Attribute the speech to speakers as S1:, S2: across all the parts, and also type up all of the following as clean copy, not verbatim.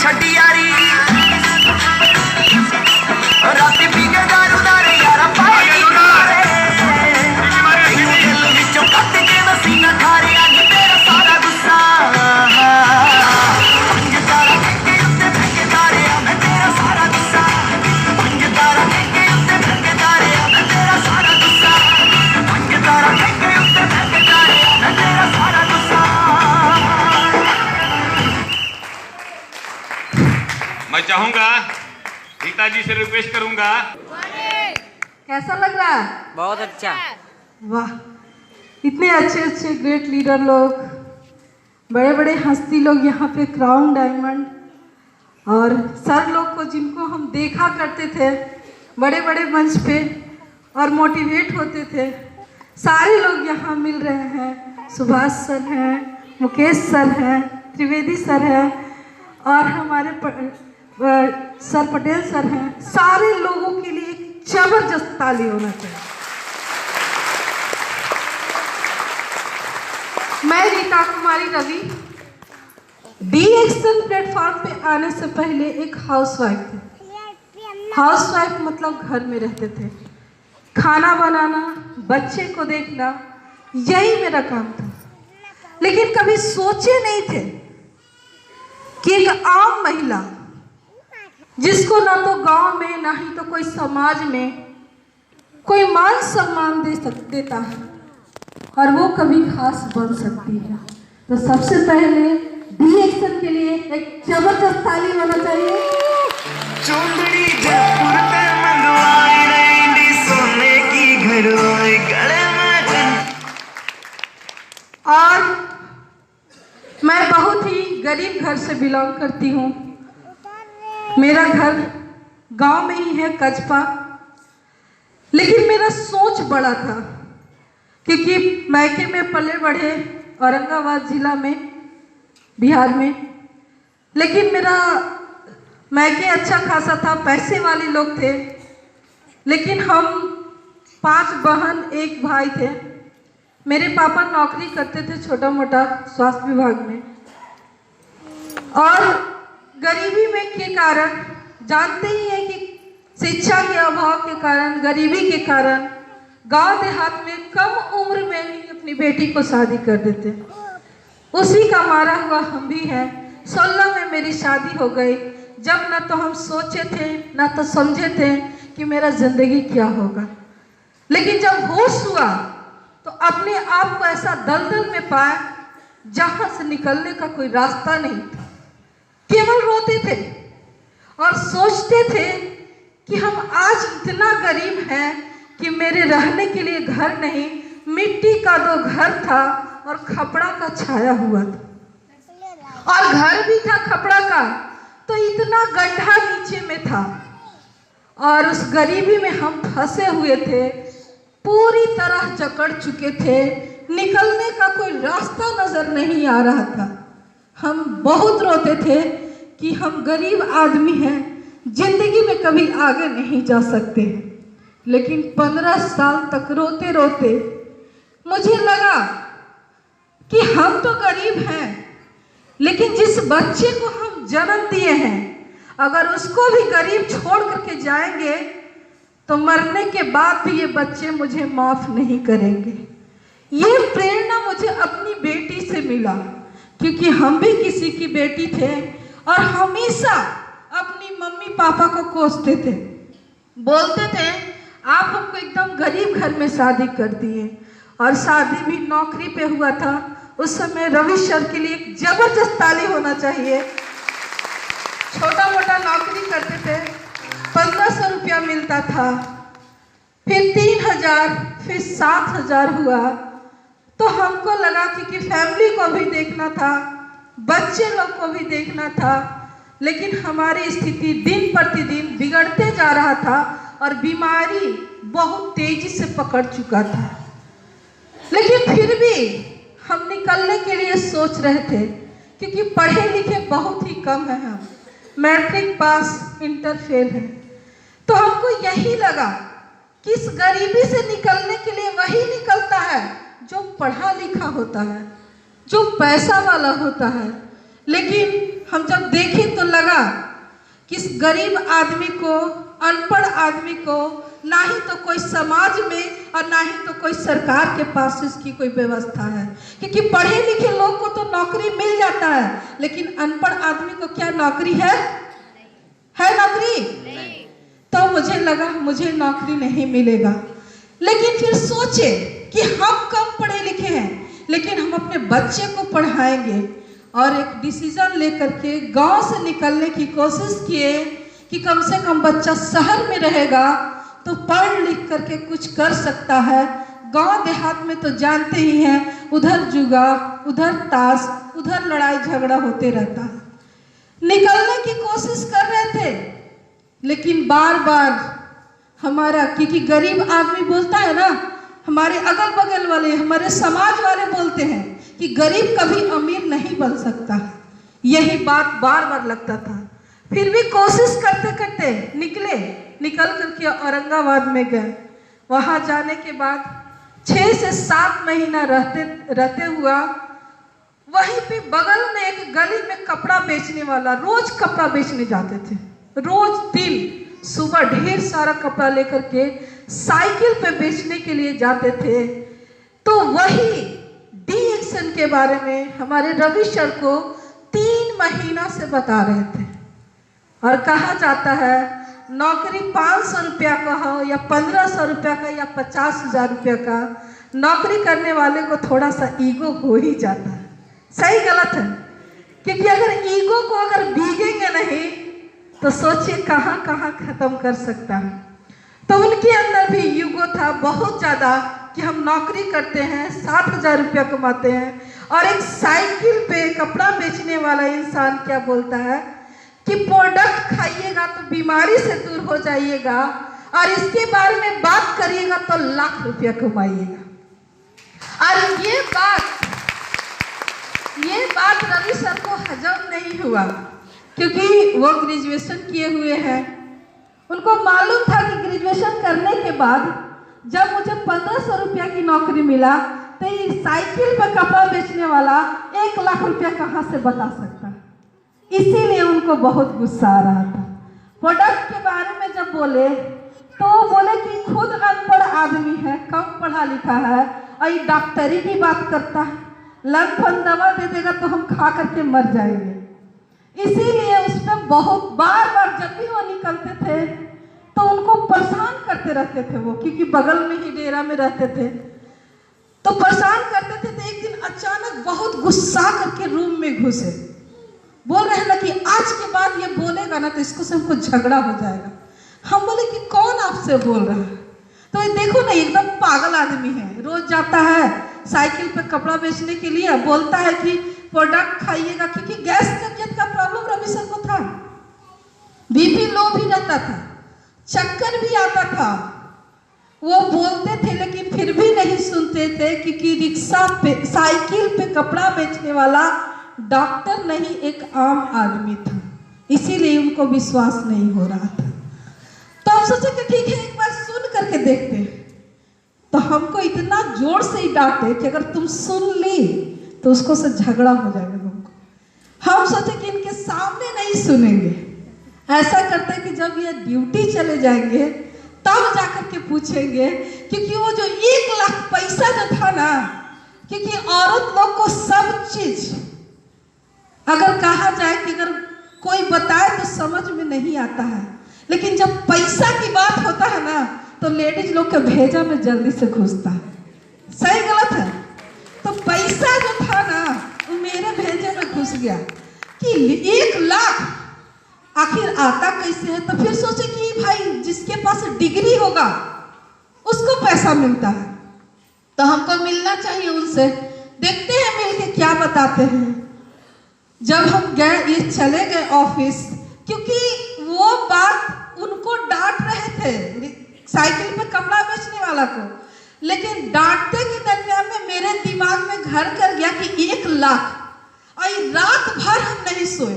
S1: छड़ी यारी राती पी के दारू दारे यारा पाई दिल विचों कट के वसीना खारे अज तेरा सारा गुस्सा पंज तारा के उत्ते फेंके तारे मैं तेरा सारा गुस्सा पंज तारा के उत्ते फेंके तारे मैं तेरा सारा गुस्सा पंज तारा के उत्ते फेंके तारे मैं तेरा सारा गुस्सा।
S2: मैं चाहूंगा रीता जी से रिक्वेस्ट करूंगा।
S3: कैसा लग रहा है?
S4: बहुत अच्छा।
S3: वाह, इतने अच्छे अच्छे ग्रेट लीडर लोग, बड़े बड़े हस्ती लोग यहाँ पे, क्राउन डायमंड और सर लोग को जिनको हम देखा करते थे बड़े बड़े मंच पे और मोटिवेट होते थे, सारे लोग यहाँ मिल रहे हैं। सुभाष सर हैं, मुकेश सर हैं, त्रिवेदी सर हैं और हमारे सर पटेल सर हैं। सारे लोगों के लिए एक जबरदस्त ताली होना चाहिए। मैं Rita Kumari Ravi D action platform पे आने से पहले एक हाउसवाइफ थी। हाउसवाइफ मतलब घर में रहते थे, खाना बनाना, बच्चे को देखना, यही मेरा काम था। लेकिन कभी सोचे नहीं थे कि एक आम महिला जिसको ना तो गांव में ना ही तो कोई समाज में कोई मान सम्मान देता है और वो कभी खास बन सकती है। तो सबसे पहले डी एक्शन के लिए एक जबरदस्त ताली होना चाहिए।
S1: चुंदड़ी जयपुर ते मंगवाई रेंडी सोने की घड़ोई गले में।
S3: और मैं बहुत ही गरीब घर से बिलोंग करती हूँ। मेरा घर गांव में ही है, कचपा। लेकिन मेरा सोच बड़ा था क्योंकि मैके में पले बढ़े औरंगाबाद जिला में, बिहार में। लेकिन मेरा मैके अच्छा खासा था, पैसे वाले लोग थे। लेकिन हम 5 बहन 1 भाई थे। मेरे पापा नौकरी करते थे छोटा मोटा स्वास्थ्य विभाग में। और गरीबी में के कारण, जानते ही हैं कि शिक्षा के अभाव के कारण, गरीबी के कारण गांव देहात में कम उम्र में ही अपनी बेटी को शादी कर देते। उसी का मारा हुआ हम भी हैं। 16 में मेरी शादी हो गई, जब ना तो हम सोचे थे ना तो समझे थे कि मेरा जिंदगी क्या होगा। लेकिन जब होश हुआ तो अपने आप को ऐसा दलदल में पाया जहां से निकलने का कोई रास्ता नहीं था। केवल रोते थे और सोचते थे कि हम आज इतना गरीब हैं कि मेरे रहने के लिए घर नहीं, मिट्टी का 2 घर था और खपड़ा का छाया हुआ था। और घर भी था खपड़ा का, तो इतना गड्ढा नीचे में था और उस गरीबी में हम फंसे हुए थे, पूरी तरह जकड़ चुके थे। निकलने का कोई रास्ता नजर नहीं आ रहा था। हम बहुत रोते थे कि हम गरीब आदमी हैं, जिंदगी में कभी आगे नहीं जा सकते। लेकिन 15 साल तक रोते रोते मुझे लगा कि हम तो गरीब हैं, लेकिन जिस बच्चे को हम जन्म दिए हैं, अगर उसको भी गरीब छोड़ करके जाएंगे तो मरने के बाद भी ये बच्चे मुझे माफ नहीं करेंगे। ये प्रेरणा मुझे अपनी बेटी से मिला, क्योंकि हम भी किसी की बेटी थे और हमेशा अपनी मम्मी पापा को कोसते थे, बोलते थे आप हमको एकदम गरीब घर में शादी कर दिए। और शादी भी नौकरी पे हुआ था। उस समय रवि सर के लिए एक जबरदस्त ताली होना चाहिए। छोटा मोटा नौकरी करते थे, 1500 रुपया मिलता था, फिर 3000, फिर 7000 हुआ। तो हमको लगा कि फैमिली को भी देखना था, बच्चे लोग को भी देखना था। लेकिन हमारी स्थिति दिन प्रतिदिन बिगड़ते जा रहा था और बीमारी बहुत तेजी से पकड़ चुका था। लेकिन फिर भी हम निकलने के लिए सोच रहे थे, क्योंकि पढ़े लिखे बहुत ही कम है, हम मैट्रिक पास, इंटर फेल है। तो हमको यही लगा कि इस गरीबी से निकलने के लिए वही निकलता है जो पढ़ा लिखा होता है, जो पैसा वाला होता है। लेकिन हम जब देखें तो लगा कि इस गरीब आदमी को, अनपढ़ आदमी को ना ही तो कोई समाज में और ना ही तो कोई सरकार के पास इसकी कोई व्यवस्था है, क्योंकि पढ़े लिखे लोग को तो नौकरी मिल जाता है, लेकिन अनपढ़ आदमी को क्या नौकरी है नौकरी? तो मुझे लगा मुझे नौकरी नहीं मिलेगा, लेकिन फिर सोचे कि हम कम पढ़े लिखे हैं लेकिन हम अपने बच्चे को पढ़ाएंगे, और एक डिसीजन लेकर के गांव से निकलने की कोशिश किए कि कम से कम बच्चा शहर में रहेगा तो पढ़ लिख करके कुछ कर सकता है। गांव देहात में तो जानते ही हैं, उधर जुआ, उधर ताश, उधर लड़ाई झगड़ा होते रहता है। निकलने की कोशिश कर रहे थे, लेकिन बार बार हमारा, क्योंकि गरीब आदमी बोलता है ना, हमारे अगल बगल वाले, हमारे समाज वाले बोलते हैं कि गरीब कभी अमीर नहीं बन सकता। यही बात बार बार लगता था। फिर भी कोशिश करते करते निकल करके औरंगाबाद में गए। वहाँ जाने के बाद 6 से 7 महीना रहते हुआ वहीं पे बगल में एक गली में कपड़ा बेचने वाला, रोज कपड़ा बेचने जाते थे, रोज दिन सुबह ढेर सारा कपड़ा लेकर के साइकिल पे बेचने के लिए जाते थे। तो वही डी-एक्शन के बारे में हमारे रवि सर को 3 महीना से बता रहे थे, और कहा जाता है नौकरी 500 रुपया का हो या 1500 रुपया का या 50,000 रुपया का, नौकरी करने वाले को थोड़ा सा ईगो हो ही जाता है। सही गलत है? क्योंकि अगर ईगो को अगर भीगेंगे नहीं तो सोचिए कहाँ कहाँ खत्म कर सकता है। तो उनके अंदर भी ईगो था बहुत ज़्यादा कि हम नौकरी करते हैं, 7,000 रुपया कमाते हैं, और एक साइकिल पे कपड़ा बेचने वाला इंसान क्या बोलता है कि प्रोडक्ट खाइएगा तो बीमारी से दूर हो जाइएगा, और इसके बारे में बात करिएगा तो लाख रुपया कमाइएगा। और ये बात रवि सर को हजम नहीं हुआ, क्योंकि वो ग्रेजुएशन किए हुए हैं। उनको मालूम था कि ग्रेजुएशन करने के बाद जब मुझे 1500 रुपया की नौकरी मिला तो ये साइकिल पर कपड़ा बेचने वाला 1 लाख रुपया कहाँ से बता सकता है। इसीलिए उनको बहुत गुस्सा आ रहा था। प्रोडक्ट के बारे में जब बोले तो बोले कि खुद अनपढ़ आदमी है, कम पढ़ा लिखा है, और ये डॉक्टरी की बात करता है, लंग-फंग दवा दे देगा तो हम खा करके मर जाएंगे। इसीलिए उसमें बहुत बार जब भी वो निकलते थे तो उनको परेशान करते रहते थे वो, क्योंकि बगल में ही डेरा में रहते थे तो परेशान करते थे। तो एक दिन अचानक बहुत गुस्सा करके रूम में घुसे, बोल रहे हैं ना कि आज के बाद ये बोलेगा ना तो इसको से हमको झगड़ा हो जाएगा। हम बोले कि कौन आपसे बोल रहा है? तो ये देखो ना एकदम पागल आदमी है, रोज जाता है साइकिल पे कपड़ा बेचने के लिए, बोलता है कि प्रोडक्ट खाइएगा, क्योंकि गैस कब्जियत का प्रॉब्लम रवि सर को था, बीपी लो भी रहता था, चक्कर भी आता था। वो बोलते थे लेकिन फिर भी नहीं सुनते थे, क्योंकि रिक्शा पे, साइकिल पे कपड़ा बेचने वाला डॉक्टर नहीं एक आम आदमी था, इसीलिए उनको विश्वास नहीं हो रहा था। तो हम सोचे कि ठीक है एक बार सुन करके देखते हैं। तो हमको इतना जोर से ही डांटे कि अगर तुम सुन ली तो उसको से झगड़ा हो जाएगा तुमको। हम सोचे कि इनके सामने नहीं सुनेंगे, ऐसा करते कि जब ये ड्यूटी चले जाएंगे तब जाकर के पूछेंगे, क्योंकि वो जो 1 लाख पैसा जो था ना, क्योंकि औरत लोग को सब चीज अगर कहा जाए कि अगर कोई बताए तो समझ में नहीं आता है, लेकिन जब पैसा की बात होता है ना तो लेडीज लोग के भेजा में जल्दी से घुसता है। सही गलत है? तो पैसा जो था ना वो मेरे भेजे में घुस गया कि 1 लाख आखिर आता कैसे है। तो फिर सोचे कि भाई जिसके पास डिग्री होगा उसको पैसा मिलता है, तो हमको मिलना चाहिए उनसे, देखते हैं मिलके क्या बताते हैं। जब हम गए, ये चले गए ऑफिस, क्योंकि वो बात उनको डांट रहे थे साइकिल पे कपड़ा बेचने वाला को, लेकिन डांटते के दरमियान में मेरे दिमाग में घर कर गया कि 1 लाख, और रात भर हम नहीं सोए।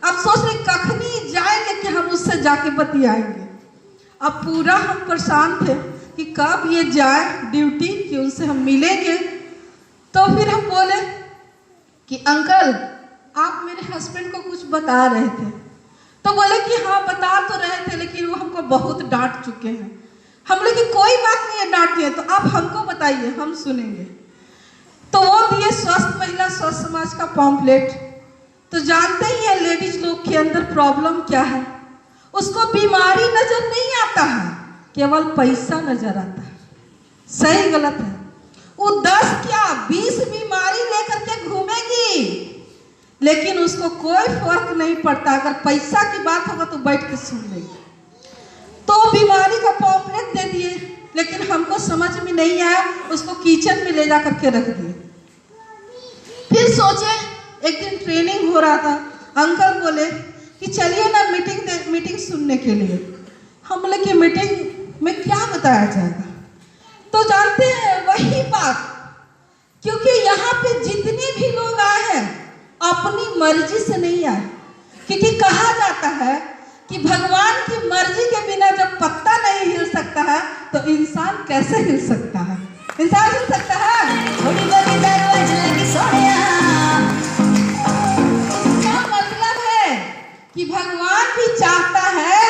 S3: अब सोच रहे कखनी जाएंगे कि हम उससे जाके बतियाएंगे। अब पूरा हम परेशान थे कि कब ये जाए ड्यूटी कि उनसे हम मिलेंगे। तो फिर हम बोले कि अंकल आप मेरे हस्बैंड को कुछ बता रहे थे। तो बोले कि हाँ बता तो रहे थे, लेकिन वो हमको बहुत डांट चुके हैं। हम बोले कि कोई बात नहीं है, डांट दिए तो आप हमको बताइए, हम सुनेंगे। तो वो दिए स्वस्थ महिला स्वस्थ समाज का पॉम्पलेट। तो जानते ही हैं लेडीज लोग के अंदर प्रॉब्लम क्या है, उसको बीमारी नजर नहीं आता है, केवल पैसा नजर आता है। सही गलत है? वो 10 क्या 20 बीमारी लेकर के घूमेगी, लेकिन उसको कोई फर्क नहीं पड़ता। अगर पैसा की बात होगा तो बैठ के सुन लेगी। तो बीमारी का पॉम्पलेट दे दिए, लेकिन हमको समझ में नहीं आया, उसको किचन में ले जा करके रख दिए। फिर सोचे, एक दिन ट्रेनिंग हो रहा था, अंकल बोले कि चलिए ना मीटिंग सुनने के लिए। हम बोले कि मीटिंग में क्या बताया जाएगा? तो जानते हैं वही बात, क्योंकि यहाँ पे जितने भी लोग आए हैं अपनी मर्जी से नहीं आए, क्योंकि कहा जाता है कि भगवान की मर्जी के बिना जब पत्ता नहीं हिल सकता है तो इंसान कैसे हिल सकता है? इंसान हिल सकता है?
S1: थोड़ी बड़ी दरवाजा लगी सोनिया।
S3: क्या मतलब है कि भगवान भी चाहता है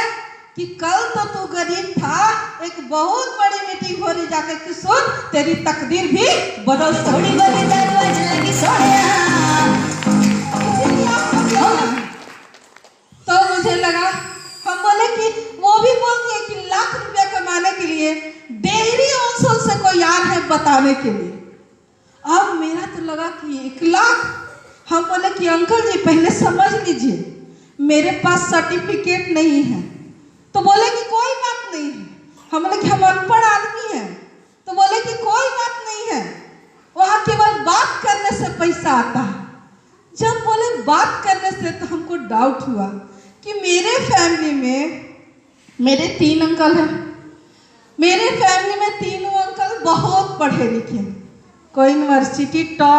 S3: कि कल तो तू गरीब था, एक बहुत बड़ी मीटिंग हो रही, जाकर कि सुन तेरी तकदीर भी बदल सकती है।
S1: थोड़ी बड़ी दरवाजा लगी सोनिया।
S3: इसीलिए आप मतलब, तो मुझे लगा, हम बोले कि वो भी बोलती है कि लाख रुपया कमाने के लिए डेयरी ऑनसोल से कोई यार है बताने के लिए। अब मेरा तो लगा कि 1 लाख। हम बोले कि अंकल जी पहले समझ लीजिए, मेरे पास सर्टिफिकेट नहीं है। तो बोले कि कोई बात नहीं है। हम बोले कि हम अनपढ़ आदमी हैं। तो बोले कि कोई बात नहीं है, वहाँ केवल बात करने से पैसा आता है। जब बोले बात करने से, तो हमको डाउट हुआ कि मेरे फैमिली में मेरे 3 अंकल हैं। मेरे फैमिली में तीनों अंकल बहुत पढ़े लिखे, कोई यूनिवर्सिटी टॉप